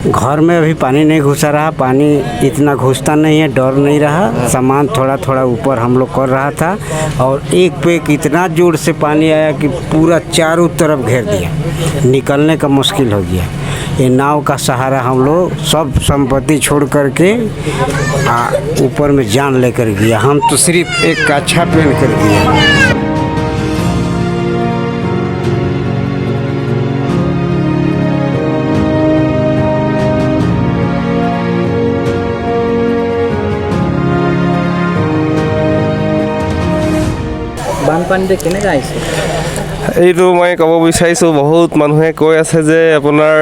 घर में अभी पानी नहीं घुसा रहा, पानी इतना घुसता नहीं है, डर नहीं रहा। सामान थोड़ा थोड़ा ऊपर हम लोग कर रहा था और एक पे एक इतना जोर से पानी आया कि पूरा चारों तरफ घेर दिया, निकलने का मुश्किल हो गया। ये नाव का सहारा हम लोग सब संपत्ति छोड़ करके ऊपर में जान लेकर गया। हम तो सिर्फ एक कच्छा पहन कर गया। বানপানীতে কেনেকৈ আহিছে? এইটো মই ক'ব বিচাৰিছোঁ, বহুত মানুহে কৈ আছে যে আপোনাৰ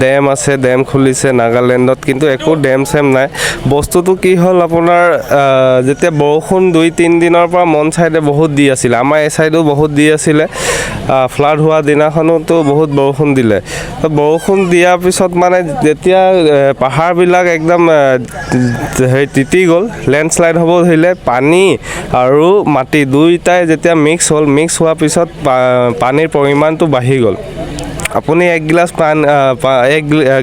ডেম আছে, ডেম খুলিছে নাগালেণ্ডত, কিন্তু একো ডেম চেম নাই। বস্তুটো কি হ'ল, আপোনাৰ যেতিয়া বৰষুণ 2-3 দিনৰ পৰা মন চাইডে বহুত দি আছিলে, আমাৰ এই চাইডেও বহুত দি আছিলে। ফ্লাড হোৱা দিনাখনতো বহুত বৰষুণ দিলে। তো বৰষুণ দিয়াৰ পিছত মানে যেতিয়া পাহাৰবিলাক একদম তিতি গ'ল, লেণ্ডশ্লাইড হ'ব ধৰিলে, পানী আৰু মাটি দুয়োটাই যেতিয়া মিক্স হোৱাৰ পিছত পানীৰ পৰিমাণটো বাঢ়ি গ'ল। আপুনি এক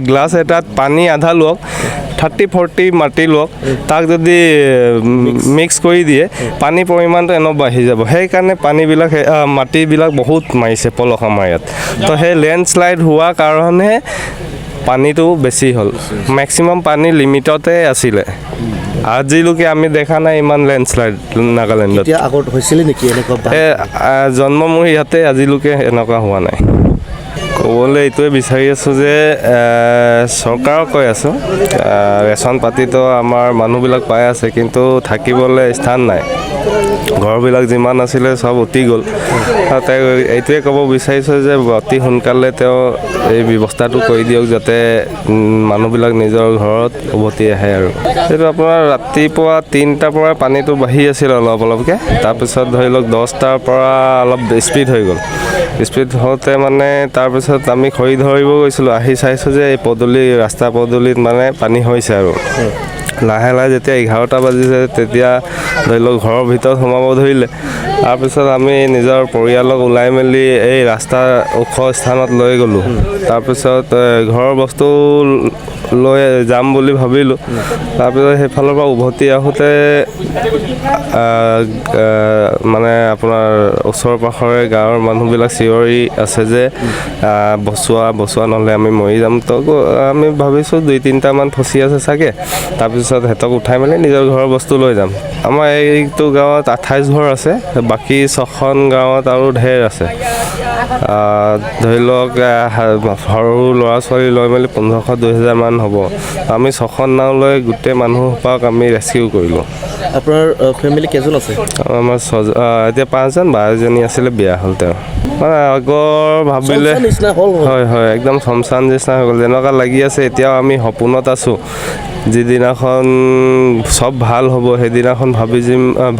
গ্লাছ এটাত পানী আধা লওক, 30-40 মাটি লওক, তাক যদি মিক্স কৰি দিয়ে পানীৰ পৰিমাণটো এনেও বাঢ়ি যাব। সেইকাৰণে মাটিবিলাক বহুত মাৰিছে পলস আমাৰ ইয়াত। তো সেই লেণ্ডশ্লাইড হোৱাৰ কাৰণে পানীটো বেছি হ'ল। মেক্সিমাম পানী লিমিটতে আছিলে। আজিলৈকে আমি দেখা নাই ইমান লেণ্ডশ্লাইড নাগালেণ্ডত। আগত হৈছিলে নেকি এনেকুৱা? জন্ম মোৰ ইয়াতে, আজিলৈকে এনেকুৱা হোৱা নাই। ক'বলৈ এইটোৱে বিচাৰি আছোঁ যে চৰকাৰক কৈ আছোঁ, ৰেচন পাতিতো আমাৰ মানুহবিলাক পাই আছে, কিন্তু থাকিবলৈ স্থান নাই। ঘৰবিলাক যিমান আছিলে চব উটি গ'ল। তেওঁ এইটোৱে ক'ব বিচাৰিছোঁ যে অতি সোনকালে তেওঁ এই ব্যৱস্থাটো কৰি দিয়ক, যাতে মানুহবিলাক নিজৰ ঘৰত উভতি আহে। আৰু এইটো আপোনাৰ ৰাতিপুৱা 3টাৰ পৰা পানীটো বাঢ়ি আছিল অলপকৈ, তাৰপিছত ধৰি লওক 10টাৰ পৰা অলপ স্পীড হৈ গ'ল। স্পীড হওঁতে মানে তাৰপিছত আমি খৰি ধৰিব গৈছিলোঁ, আহি চাইছোঁ যে এই ৰাস্তা পদূলিত মানে পানী হৈছে। আৰু লাহে লাহে যেতিয়া 11টা বাজিছে, তেতিয়া ধৰি লওক ঘৰৰ ভিতৰত সোমাব ধৰিলে। তাৰপিছত আমি নিজৰ পৰিয়ালক ওলাই মেলি এই ৰাস্তাৰ ওখ স্থানত লৈ গ'লোঁ। তাৰপিছত ঘৰৰ বস্তু লৈ যাম বুলি ভাবিলোঁ। তাৰপিছত সেইফালৰ পৰা উভতি আহোঁতে মানে আপোনাৰ ওচৰ পাখৰে গাঁৱৰ মানুহবিলাক চিঞৰি আছে যে বচোৱা নহ'লে আমি মৰি যাম। তো আমি ভাবিছোঁ 2-3টামান ফচি আছে চাগে, তাৰপিছত সিহঁতক উঠাই মেলি নিজৰ ঘৰৰ বস্তু লৈ যাম। আমাৰ এইটো গাঁৱত 28 ঘৰ আছে, বাকী 6খন গাঁৱত আৰু ঢেৰ আছে। ধৰি লওক সৰু ল'ৰা ছোৱালী লৈ মেলি 1500-2000 মান হ'ব। আমি 6খন নাও লৈ গোটেই মানুহসোপাক আমি ৰেস্কিউ কৰিলোঁ। আপোনাৰ ফেমিলি কেইজন আছে? আমাৰ এতিয়া 5জন, 12জনী আছিলে, বিয়া হ'ল তেওঁ। মানে আগৰ ভাবিলে হয় একদম শমশান নিচিনা হৈ গ'ল, যেনেকুৱা লাগি আছে। এতিয়াও আমি সপোনত আছোঁ, যিদিনাখন চব ভাল হ'ব সেইদিনাখন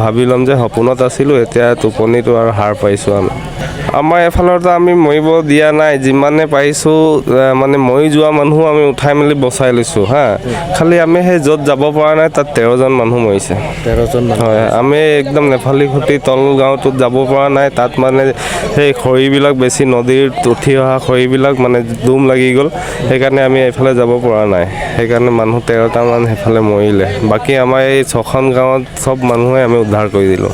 ভাবি ল'ম যে সপোনত আছিলোঁ, এতিয়া টোপনিটো আৰু হাৰ পাইছোঁ। আমাৰ এফালৰতো আমি মৰিব দিয়া নাই, যিমানে পাৰিছোঁ মানে মৰি যোৱা মানুহো আমি উঠাই মেলি বচাই লৈছোঁ। খালি আমি সেই য'ত যাব পৰা নাই তাত 13জন মানুহ মৰিছে। 13জন? হয়, আমি একদম নেফালি খুটি তল গাঁৱটোত যাব পৰা নাই। তাত মানে সেই খৰিবিলাক বেছি, নদীৰ উঠি অহা খৰিবিলাক মানে দুম লাগি গ'ল, সেইকাৰণে আমি এইফালে যাব পৰা নাই। সেইকাৰণে মানুহ 13টামান সেইফালে মৰিলে। বাকী আমাৰ এই 6খন গাঁৱত চব মানুহে আমি উদ্ধাৰ কৰি দিলোঁ।